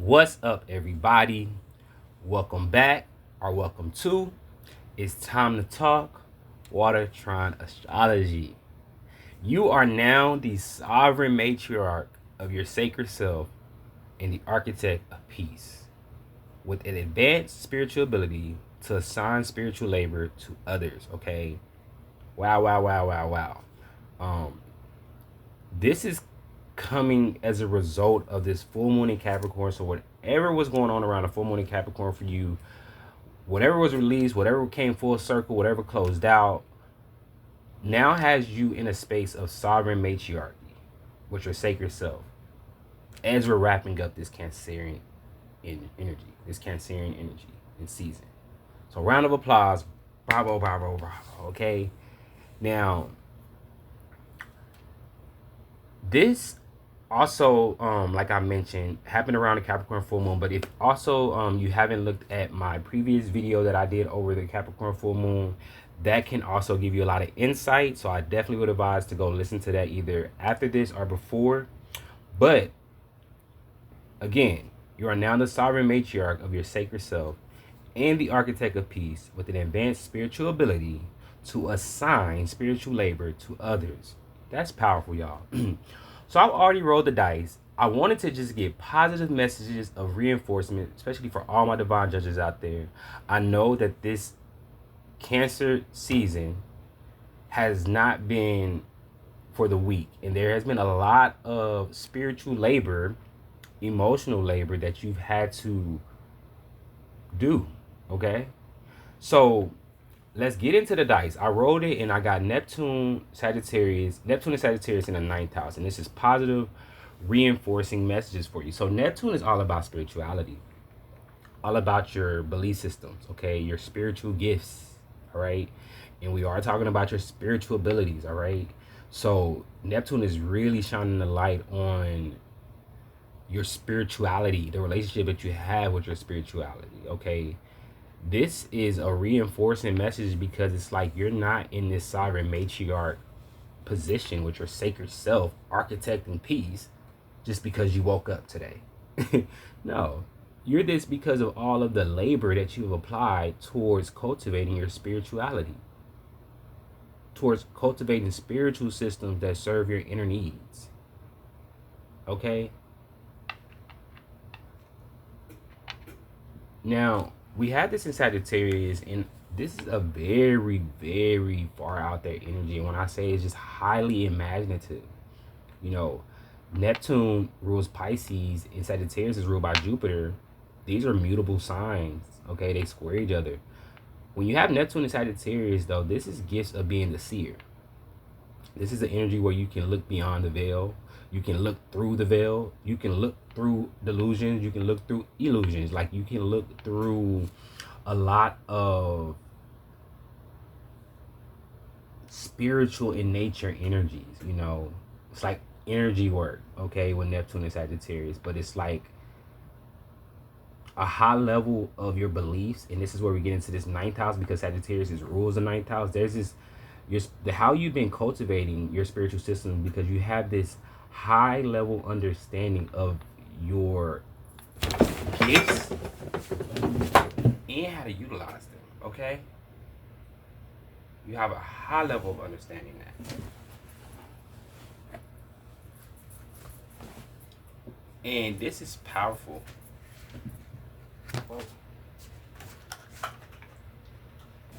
What's up, everybody? Welcome back, or welcome to It's Time to Talk Watertron Astrology. You are now the sovereign matriarch of your sacred self and the architect of peace, with an advanced spiritual ability to assign spiritual labor to others. Okay, wow, wow, wow, wow, wow. This is coming as a result of this full moon in Capricorn. So whatever was going on around the full moon in Capricorn for you, whatever was released, whatever came full circle, whatever closed out, now has you in a space of sovereign matriarchy with your sacred self. As we're wrapping up this Cancerian energy, and season. So round of applause. Bravo, bravo, bravo. Okay. Now, this also, like I mentioned, happened around the Capricorn full moon. But if also you haven't looked at my previous video that I did over the Capricorn full moon, that can also give you a lot of insight. So I definitely would advise to go listen to that either after this or before. But again, you are now the sovereign matriarch of your sacred self and the architect of peace, with an advanced spiritual ability to assign spiritual labor to others. That's powerful, y'all. So I've already rolled the dice. I wanted to just get positive messages of reinforcement, especially for all my divine judges out there. I know that this Cancer season has not been for the weak, and there has been a lot of spiritual labor, emotional labor that you've had to do. Okay, so let's get into the dice. I rolled it and I got Neptune, Sagittarius, Neptune and Sagittarius in the 9th house. And this is positive reinforcing messages for you. So Neptune is all about spirituality, all about your belief systems, okay? Your spiritual gifts, all right? And we are talking about your spiritual abilities, all right? So Neptune is really shining the light on your spirituality, the relationship that you have with your spirituality, okay? This is a reinforcing message because it's like you're not in this sovereign matriarch position with your sacred self architecting peace just because you woke up today. No, you're this because of all of the labor that you've applied towards cultivating your spirituality, towards cultivating spiritual systems that serve your inner needs. Okay? Now, we had this in Sagittarius, and this is a very, very far out there energy. And when I say it's just highly imaginative, you know, Neptune rules Pisces, and Sagittarius is ruled by Jupiter. These are mutable signs, okay? They square each other. When you have Neptune and Sagittarius, though, this is gifts of being the seer. This is the energy where you can look beyond the veil. You can look through the veil. You can look through delusions. You can look through illusions. Like, you can look through a lot of spiritual in nature energies, you know. It's like energy work, okay, with Neptune and Sagittarius. But it's like a high level of your beliefs. And this is where we get into this 9th house, because Sagittarius is rules the 9th house. There's this, how you've been cultivating your spiritual system, because you have this high level understanding of your gifts and how to utilize them, okay? You have a high level of understanding that. And this is powerful.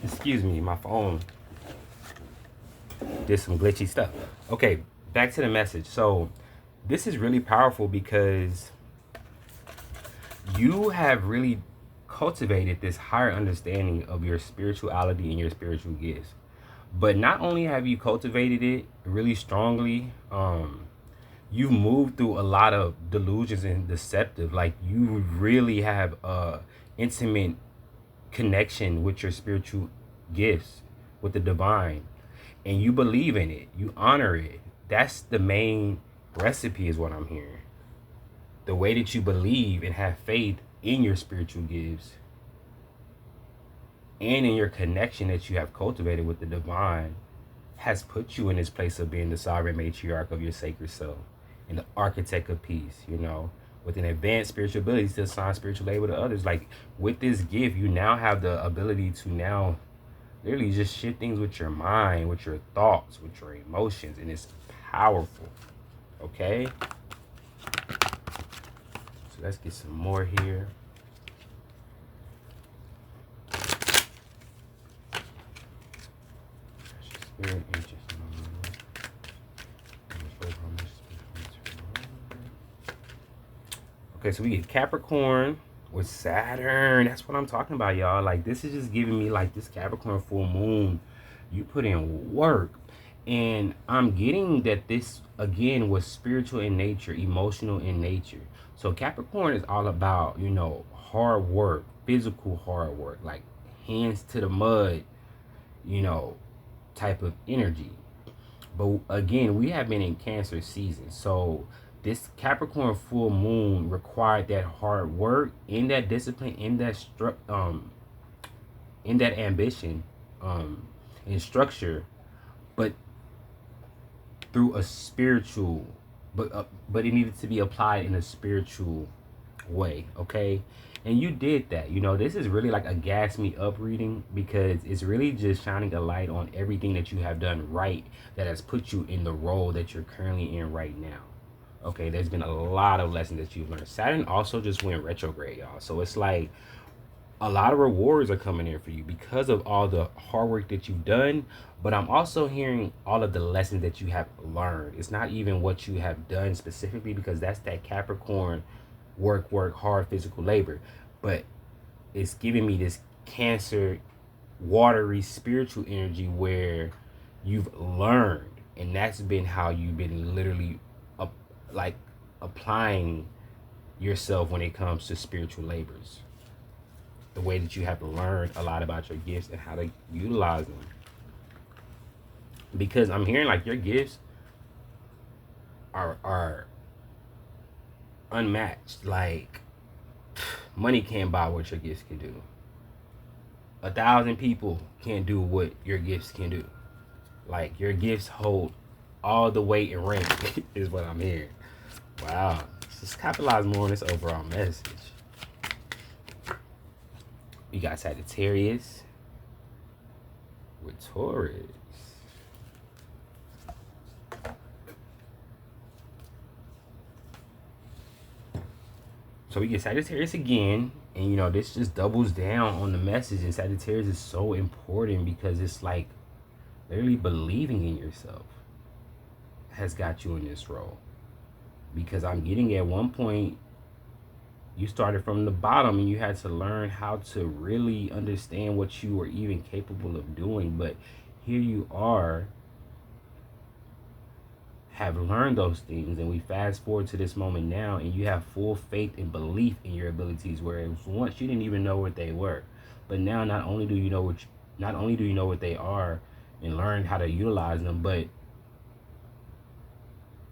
Excuse me, my phone did some glitchy stuff. Okay, back to the message. So this is really powerful because you have really cultivated this higher understanding of your spirituality and your spiritual gifts. But not only have you cultivated it really strongly, you've moved through a lot of delusions and deceptive. Like, you really have a intimate connection with your spiritual gifts, with the divine, and you believe in it, you honor it. That's the main recipe, is what I'm hearing. The way that you believe and have faith in your spiritual gifts and in your connection that you have cultivated with the divine has put you in this place of being the sovereign matriarch of your sacred self and the architect of peace, you know, with an advanced spiritual ability to assign spiritual labor to others. Like with this gift, you now have the ability to now literally just shift things with your mind, with your thoughts, with your emotions, and it's powerful. Okay? So let's get some more here. Spirit, okay, so we get Capricorn with Saturn. That's what I'm talking about, y'all. Like, this is just giving me, like, this Capricorn full moon. You put in work. And I'm getting that this, again, was spiritual in nature, emotional in nature. So Capricorn is all about, you know, hard work, physical hard work, like hands to the mud, you know, type of energy. But again, we have been in Cancer season. So this Capricorn full moon required that hard work, in that discipline, in that in that ambition, and structure, but through a spiritual, but it needed to be applied in a spiritual way. Okay, and you did that. You know, this is really like a gas me up reading, because it's really just shining a light on everything that you have done right that has put you in the role that you're currently in right now. Okay, there's been a lot of lessons that you've learned. Saturn also just went retrograde, y'all. So it's like a lot of rewards are coming in for you because of all the hard work that you've done. But I'm also hearing all of the lessons that you have learned. It's not even what you have done specifically, because that's that Capricorn work hard, physical labor. But it's giving me this Cancer watery spiritual energy where you've learned, and that's been how you've been literally like applying yourself when it comes to spiritual labors. The way that you have learned a lot about your gifts and how to utilize them. Because I'm hearing like your gifts are unmatched. Like, money can't buy what your gifts can do. 1,000 people can't do what your gifts can do. Like, your gifts hold all the weight and rank is what I'm hearing. Wow. Just capitalize more on this overall message. We got Sagittarius with Taurus. So we get Sagittarius again, and you know, this just doubles down on the message. And Sagittarius is so important because it's like literally believing in yourself has got you in this role. Because I'm getting at one point, you started from the bottom and you had to learn how to really understand what you were even capable of doing. But here you are, have learned those things, and we fast forward to this moment now, and you have full faith and belief in your abilities, whereas once you didn't even know what they were. But now not only do you know what they are and learn how to utilize them, but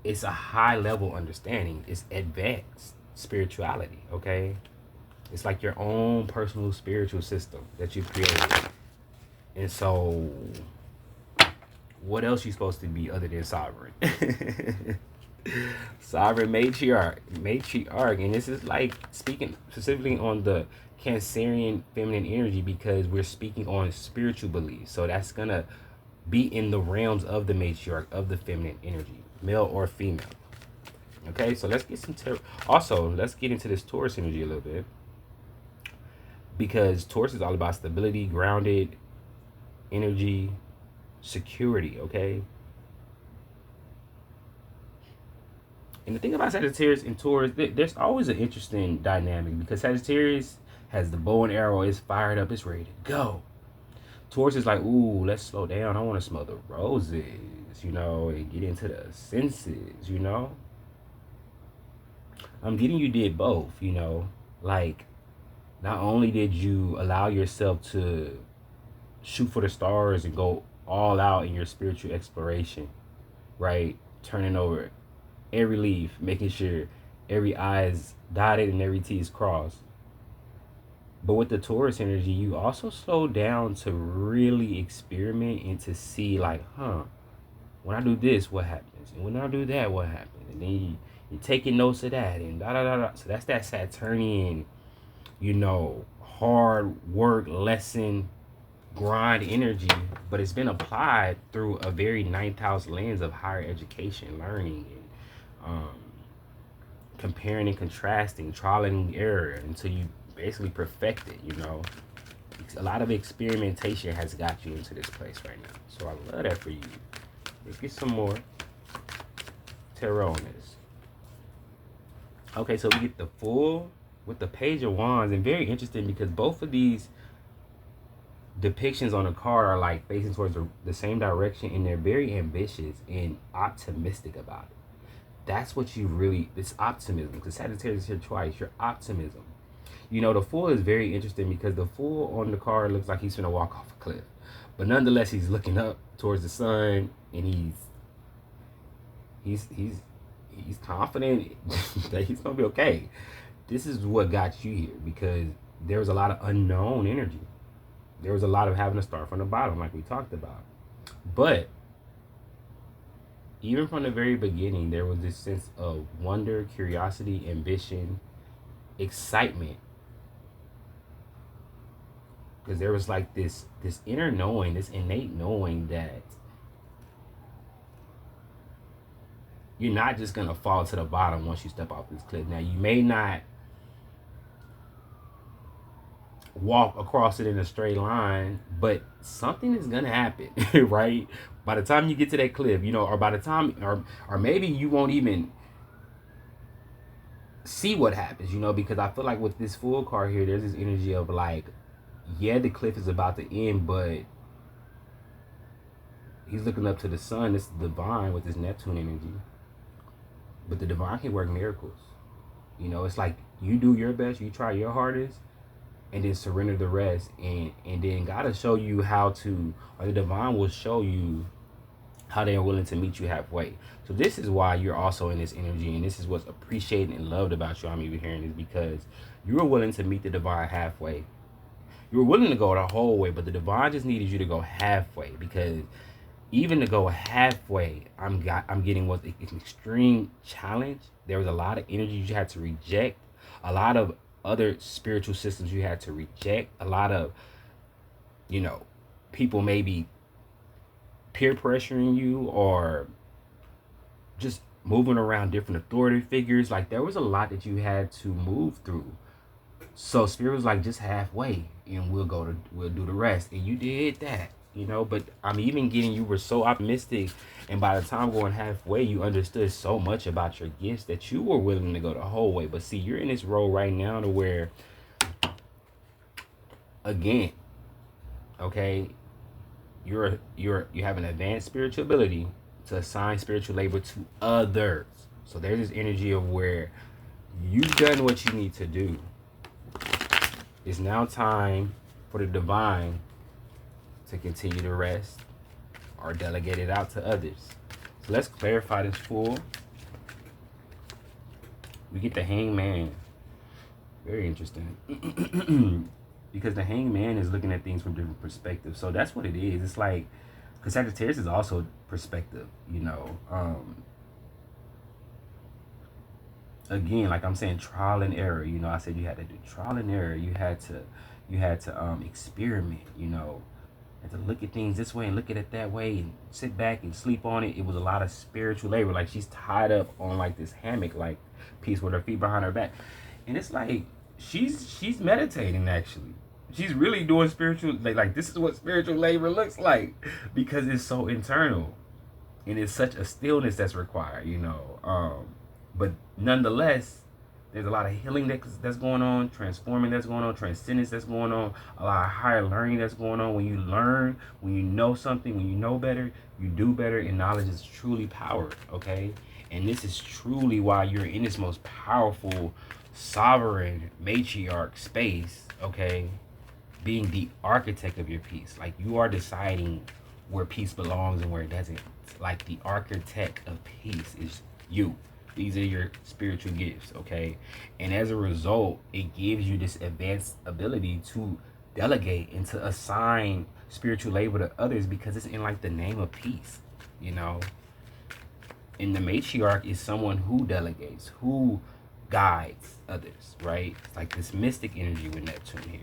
it's a high level understanding. It's advanced spirituality. Okay, it's like your own personal spiritual system that you created. And so what else you supposed to be other than sovereign? Sovereign matriarch. And this is like speaking specifically on the Cancerian feminine energy, because we're speaking on spiritual beliefs. So that's gonna be in the realms of the matriarch, of the feminine energy, male or female. Okay, so let's get some also let's get into this Taurus energy a little bit, because Taurus is all about stability, grounded energy, security. Okay, and the thing about Sagittarius and Taurus, there's always an interesting dynamic, because Sagittarius has the bow and arrow, it's fired up, it's ready to go. Taurus is like, ooh, let's slow down, I want to smell the roses, you know, and get into the senses, you know. I'm getting you did both, you know. Like, not only did you allow yourself to shoot for the stars and go all out in your spiritual exploration, right? Turning over every leaf, making sure every I is dotted and every T is crossed. But with the Taurus energy, you also slow down to really experiment and to see, like, when I do this, what happens? And when I do that, what happens? And then You're taking notes of that and da da da da. So that's that Saturnian, you know, hard work, lesson, grind energy, but it's been applied through a very ninth house lens of higher education, learning, and comparing and contrasting, trial and error until you basically perfect it, you know. A lot of experimentation has got you into this place right now. So I love that for you. Let's get some more tarot on this. Okay, so we get the Fool with the Page of Wands, and very interesting because both of these depictions on the card are like facing towards the same direction, and they're very ambitious and optimistic about it. That's what you really, it's optimism, because Sagittarius is here twice, your optimism. You know, the Fool is very interesting because the Fool on the card looks like he's gonna walk off a cliff, but nonetheless he's looking up towards the sun, and he's confident that he's gonna be okay. This is what got you here, because there was a lot of unknown energy. There was a lot of having to start from the bottom, like we talked about. But even from the very beginning, there was this sense of wonder, curiosity, ambition, excitement. Because there was like this inner knowing, this innate knowing that you're not just going to fall to the bottom once you step off this cliff. Now, you may not walk across it in a straight line, but something is going to happen, right? By the time you get to that cliff, you know, or by the time, or maybe you won't even see what happens, you know, because I feel like with this Fool card here, there's this energy of like, yeah, the cliff is about to end, but he's looking up to the sun. It's the divine with this Neptune energy. But the divine can work miracles. You know, it's like you do your best, you try your hardest, and then surrender the rest. And then God will show you how to, or the divine will show you how they are willing to meet you halfway. So this is why you're also in this energy, and this is what's appreciated and loved about you. I'm even hearing is because you were willing to meet the divine halfway. You were willing to go the whole way, but the divine just needed you to go halfway, because even to go halfway, I'm getting what's an extreme challenge. There was a lot of energy you had to reject, a lot of other spiritual systems you had to reject, a lot of, you know, people maybe peer pressuring you or just moving around different authority figures. Like there was a lot that you had to move through. So Spirit was like, just halfway, and we'll do the rest. And you did that, you know. But I'm even getting, you were so optimistic, and by the time going halfway, you understood so much about your gifts that you were willing to go the whole way. But see, you're in this role right now to where, again, okay, you have an advanced spiritual ability to assign spiritual labor to others. So there's this energy of where you've done what you need to do. It's now time for the divine to continue the rest or delegate it out to others. So let's clarify this Fool. We get the Hangman. Very interesting. Because the Hangman is looking at things from different perspectives. So that's what it is. It's like, because Sagittarius is also perspective, you know. Again, like I'm saying, trial and error. You know, I said you had to do trial and error. You had to experiment. You know, had to look at things this way and look at it that way, and sit back and sleep on it. It was a lot of spiritual labor. Like she's tied up on like this hammock, like piece with her feet behind her back, and it's like she's meditating actually. She's really doing spiritual. Like this is what spiritual labor looks like, because it's so internal, and it's such a stillness that's required. You know. But nonetheless, there's a lot of healing that's going on, transforming that's going on, transcendence that's going on, a lot of higher learning that's going on. When you learn, when you know something, when you know better, you do better, and knowledge is truly power, okay? And this is truly why you're in this most powerful, sovereign, matriarch space, okay? Being the architect of your peace. Like, you are deciding where peace belongs and where it doesn't. Like, the architect of peace is you. These are your spiritual gifts, okay? And as a result, it gives you this advanced ability to delegate and to assign spiritual labor to others, because it's in like the name of peace, you know? And the matriarch is someone who delegates, who guides others, right? It's like this mystic energy with Neptune here.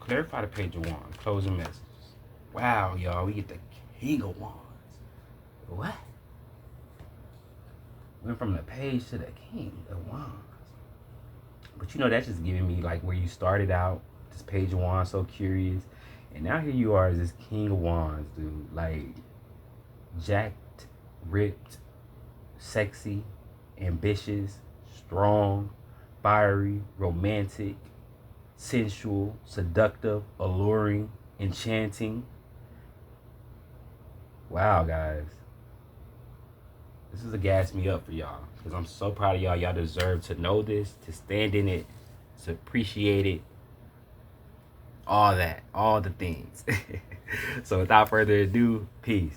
Clarify the Page of Wands. Closing messages. Wow, y'all, we get the King of Wands. What? Went from the Page to the King of Wands. But you know, that's just giving me like where you started out. This Page of Wands, so curious. And now here you are as this King of Wands, dude. Like, jacked, ripped, sexy, ambitious, strong, fiery, romantic, sensual, seductive, alluring, enchanting. Wow, guys. This is a gas me up for y'all. Because I'm so proud of y'all. Y'all deserve to know this, to stand in it, to appreciate it. All that. All the things. So without further ado, peace.